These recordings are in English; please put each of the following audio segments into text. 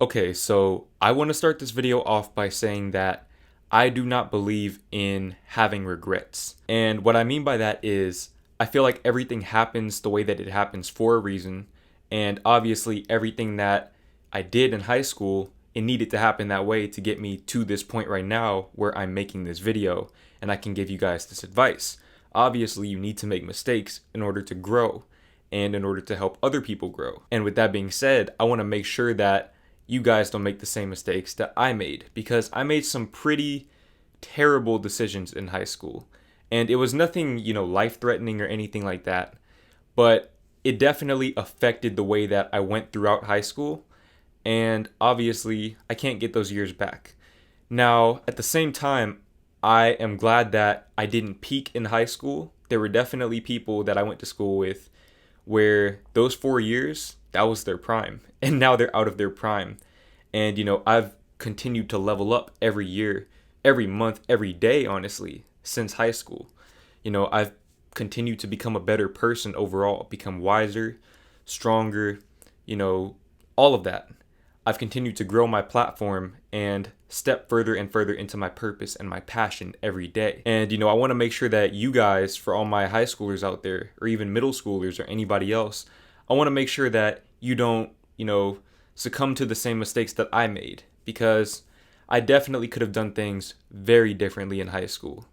Okay, so I want to start this video off by saying that I do not believe in having regrets. And what I mean by that is I feel like everything happens the way that it happens for a reason. And obviously, everything that I did in high school, it needed to happen that way to get me to this point right now where I'm making this video and I can give you guys this advice. Obviously, you need to make mistakes in order to grow and in order to help other people grow. And with that being said, I want to make sure that you guys don't make the same mistakes that I made because I made some pretty terrible decisions in high school. And it was nothing, life threatening or anything like that, but it definitely affected the way that I went throughout high school. And obviously, I can't get those years back. Now, at the same time, I am glad that I didn't peak in high school. There were definitely people that I went to school with where those 4 years, that was their prime. And now they're out of their prime. And, I've continued to level up every year, every month, every day, honestly, since high school. I've continued to become a better person overall, become wiser, stronger, all of that. I've continued to grow my platform and step further and further into my purpose and my passion every day. And, I want to make sure that you guys, for all my high schoolers out there, or even middle schoolers or anybody else, I want to make sure that you don't, succumb to the same mistakes that I made because I definitely could have done things very differently in high school.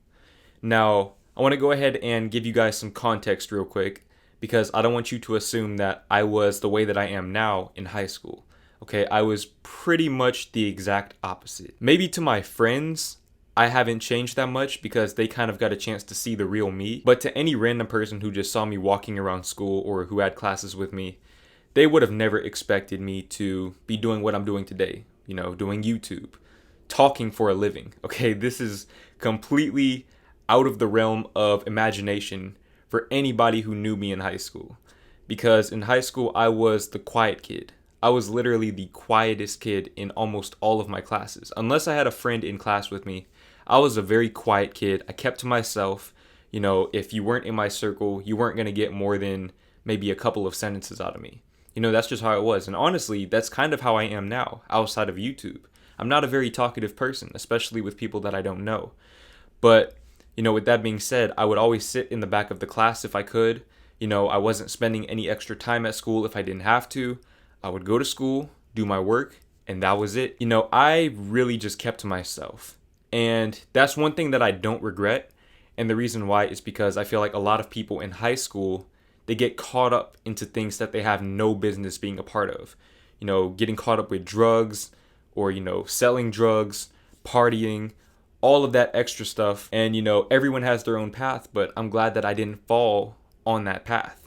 Now, I want to go ahead and give you guys some context real quick because I don't want you to assume that I was the way that I am now in high school. Okay, I was pretty much the exact opposite. Maybe to my friends, I haven't changed that much because they kind of got a chance to see the real me. But to any random person who just saw me walking around school or who had classes with me, they would have never expected me to be doing what I'm doing today, doing YouTube, talking for a living. Okay, this is completely out of the realm of imagination for anybody who knew me in high school. Because in high school, I was the quiet kid. I was literally the quietest kid in almost all of my classes. Unless I had a friend in class with me, I was a very quiet kid. I kept to myself. If you weren't in my circle, you weren't going to get more than maybe a couple of sentences out of me. That's just how it was. And honestly, that's kind of how I am now, outside of YouTube. I'm not a very talkative person, especially with people that I don't know. But, with that being said, I would always sit in the back of the class if I could. I wasn't spending any extra time at school if I didn't have to. I would go to school, do my work, and that was it. I really just kept to myself. And that's one thing that I don't regret. And the reason why is because I feel like a lot of people in high school, they get caught up into things that they have no business being a part of. Getting caught up with drugs or, selling drugs, partying, all of that extra stuff. And, everyone has their own path, but I'm glad that I didn't fall on that path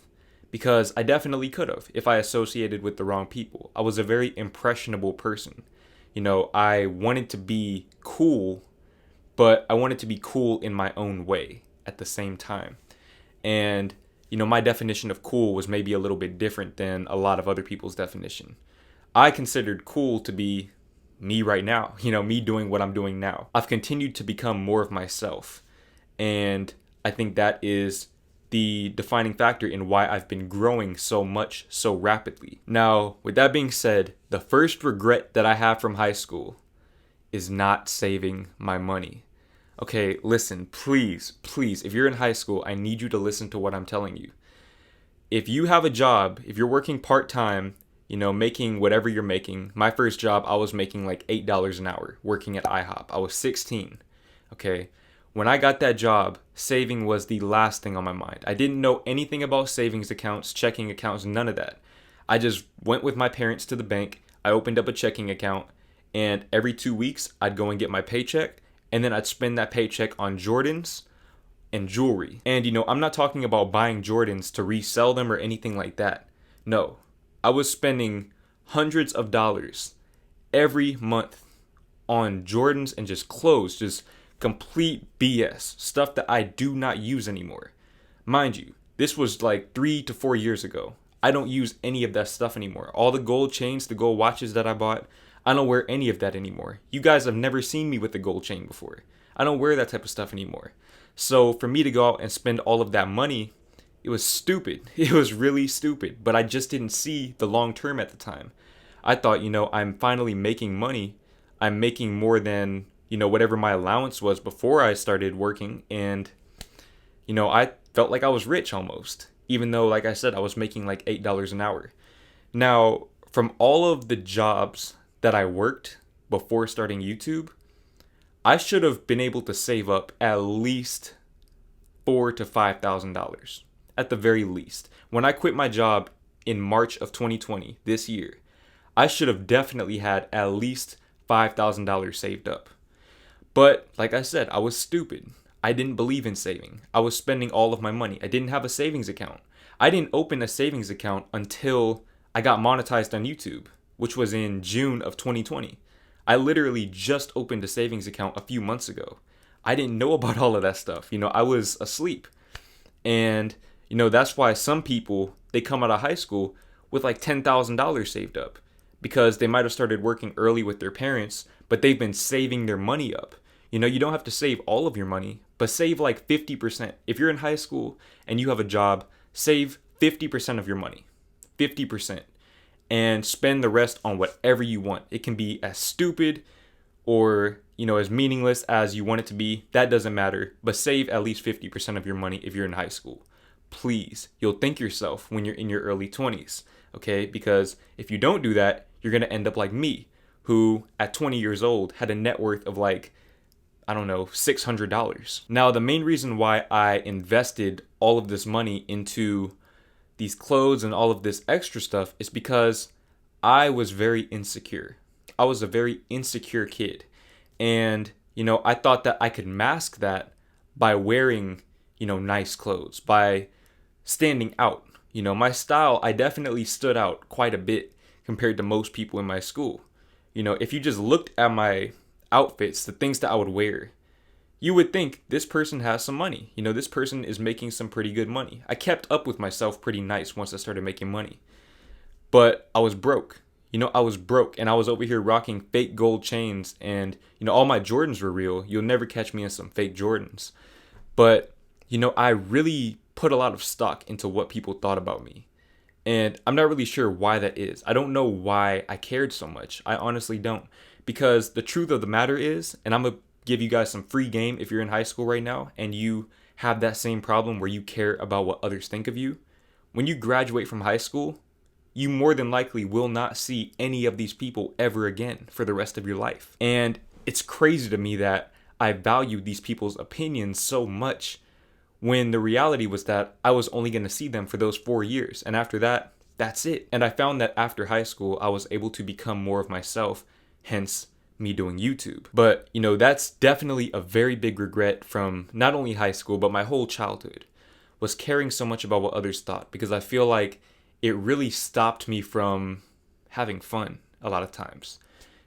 because I definitely could have if I associated with the wrong people. I was a very impressionable person. I wanted to be cool, but I wanted to be cool in my own way at the same time. And my definition of cool was maybe a little bit different than a lot of other people's definition. I considered cool to be me right now, me doing what I'm doing now. I've continued to become more of myself. And I think that is the defining factor in why I've been growing so much, so rapidly. Now, with that being said, the first regret that I have from high school is not saving my money. Okay, listen, please, if you're in high school, I need you to listen to what I'm telling you. If you have a job, if you're working part-time, making whatever you're making. My first job, I was making like $8 an hour working at IHOP. I was 16, okay? When I got that job, saving was the last thing on my mind. I didn't know anything about savings accounts, checking accounts, none of that. I just went with my parents to the bank. I opened up a checking account, and every 2 weeks, I'd go and get my paycheck, and then I'd spend that paycheck on Jordans and jewelry. And, I'm not talking about buying Jordans to resell them or anything like that. No, I was spending hundreds of dollars every month on Jordans and just clothes, just complete BS, stuff that I do not use anymore. Mind you, this was like 3 to 4 years ago. I don't use any of that stuff anymore. All the gold chains, the gold watches that I bought, I don't wear any of that anymore. You guys have never seen me with a gold chain before. I don't wear that type of stuff anymore. So for me to go out and spend all of that money, it was stupid. It was really stupid, but I just didn't see the long term at the time. I thought, I'm finally making money. I'm making more than, whatever my allowance was before I started working. And, I felt like I was rich almost, even though, like I said, I was making like $8 an hour. Now, from all of the jobs that I worked before starting YouTube, I should have been able to save up at least $4,000 to $5,000 at the very least. When I quit my job in March of 2020, this year, I should have definitely had at least $5,000 saved up. But like I said, I was stupid. I didn't believe in saving. I was spending all of my money. I didn't have a savings account. I didn't open a savings account until I got monetized on YouTube, which was in June of 2020. I literally just opened a savings account a few months ago. I didn't know about all of that stuff. I was asleep. And, that's why some people, they come out of high school with like $10,000 saved up because they might have started working early with their parents, but they've been saving their money up. You don't have to save all of your money, but save like 50%. If you're in high school and you have a job, save 50% of your money. 50%. And spend the rest on whatever you want. It can be as stupid or, as meaningless as you want it to be. That doesn't matter. But save at least 50% of your money if you're in high school. Please. You'll thank yourself when you're in your early 20s. Okay? Because if you don't do that, you're going to end up like me, who at 20 years old had a net worth of like, I don't know, $600. Now, the main reason why I invested all of this money into these clothes and all of this extra stuff is because I was very insecure. I was a very insecure kid. And, I thought that I could mask that by wearing, nice clothes, by standing out. My style, I definitely stood out quite a bit compared to most people in my school. If you just looked at my outfits, the things that I would wear, you would think this person has some money. This person is making some pretty good money. I kept up with myself pretty nice once I started making money. But I was broke. I was broke and I was over here rocking fake gold chains and, all my Jordans were real. You'll never catch me in some fake Jordans. But, I really put a lot of stock into what people thought about me. And I'm not really sure why that is. I don't know why I cared so much. I honestly don't. Because the truth of the matter is, and I'm going to give you guys some free game if you're in high school right now and you have that same problem where you care about what others think of you. When you graduate from high school, you more than likely will not see any of these people ever again for the rest of your life. And it's crazy to me that I valued these people's opinions so much when the reality was that I was only going to see them for those 4 years. And after that, that's it. And I found that after high school, I was able to become more of myself, hence me doing YouTube. But, that's definitely a very big regret from not only high school, but my whole childhood, was caring so much about what others thought, because I feel like it really stopped me from having fun a lot of times,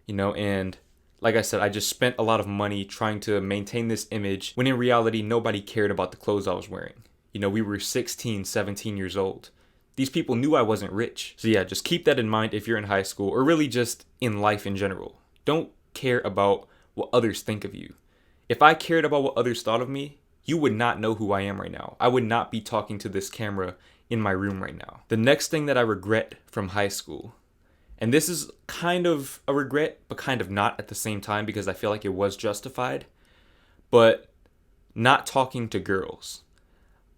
and like I said, I just spent a lot of money trying to maintain this image when in reality, nobody cared about the clothes I was wearing. We were 16, 17 years old. These people knew I wasn't rich. So yeah, just keep that in mind if you're in high school or really just in life in general. Don't care about what others think of you. If I cared about what others thought of me, you would not know who I am right now. I would not be talking to this camera in my room right now. The next thing that I regret from high school, and this is kind of a regret, but kind of not at the same time because I feel like it was justified, but not talking to girls.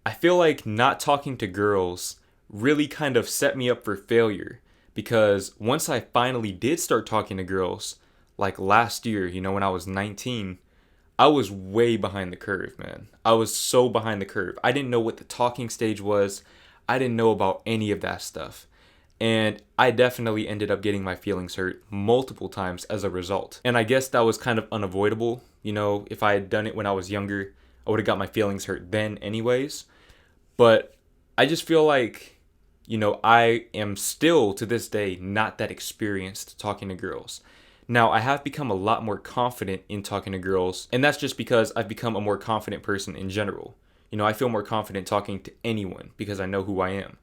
I feel like not talking to girls really kind of set me up for failure because once I finally did start talking to girls, like last year, when I was 19, I was way behind the curve, man. I was so behind the curve. I didn't know what the talking stage was. I didn't know about any of that stuff. And I definitely ended up getting my feelings hurt multiple times as a result. And I guess that was kind of unavoidable. If I had done it when I was younger, I would have got my feelings hurt then anyways. But I just feel like, I am still to this day not that experienced talking to girls. Now, I have become a lot more confident in talking to girls, and that's just because I've become a more confident person in general. I feel more confident talking to anyone because I know who I am.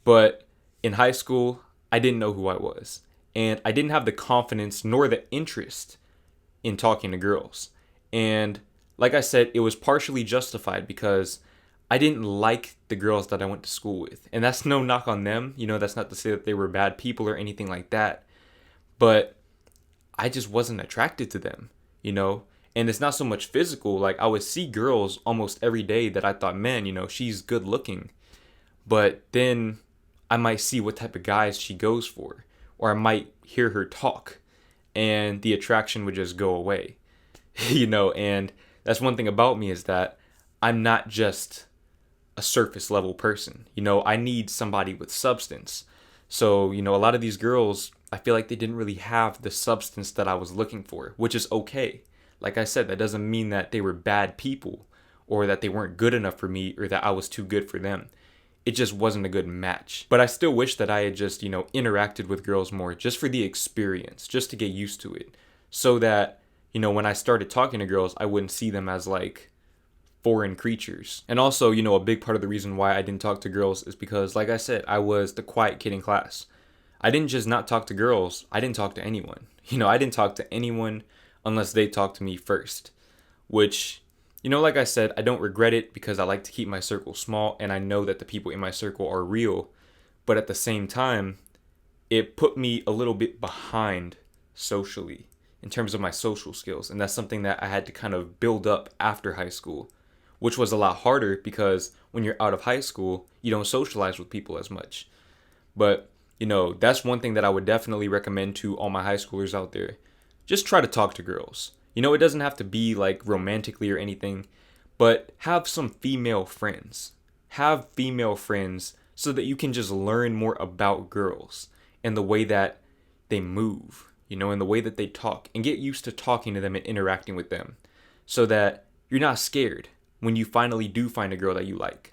But in high school, I didn't know who I was, and I didn't have the confidence nor the interest in talking to girls. And like I said, it was partially justified because I didn't like the girls that I went to school with. And that's no knock on them. That's not to say that they were bad people or anything like that. but I just wasn't attracted to them, you know? And it's not so much physical. Like, I would see girls almost every day that I thought, man, you know, she's good looking. But then I might see what type of guys she goes for, or I might hear her talk, and the attraction would just go away, you know? And that's one thing about me, is that I'm not just a surface level person. You know, I need somebody with substance. So, you know, a lot of these girls, I feel like they didn't really have the substance that I was looking for, which is okay. Like I said, that doesn't mean that they were bad people, or that they weren't good enough for me, or that I was too good for them. It just wasn't a good match. But I still wish that I had just, you know, interacted with girls more, just for the experience, just to get used to it. So that, you know, when I started talking to girls, I wouldn't see them as like foreign creatures. And also, you know, a big part of the reason why I didn't talk to girls is because, like I said, I was the quiet kid in class. I didn't just not talk to girls, I didn't talk to anyone. You know, I didn't talk to anyone unless they talked to me first. Which, you know, like I said, I don't regret it, because I like to keep my circle small, and I know that the people in my circle are real. But at the same time, it put me a little bit behind socially, in terms of my social skills. And that's something that I had to kind of build up after high school, which was a lot harder, because when you're out of high school, you don't socialize with people as much. But, you know, that's one thing that I would definitely recommend to all my high schoolers out there. Just try to talk to girls. You know, it doesn't have to be like romantically or anything, but have some female friends. Have female friends so that you can just learn more about girls and the way that they move, you know, and the way that they talk, and get used to talking to them and interacting with them, so that you're not scared when you finally do find a girl that you like.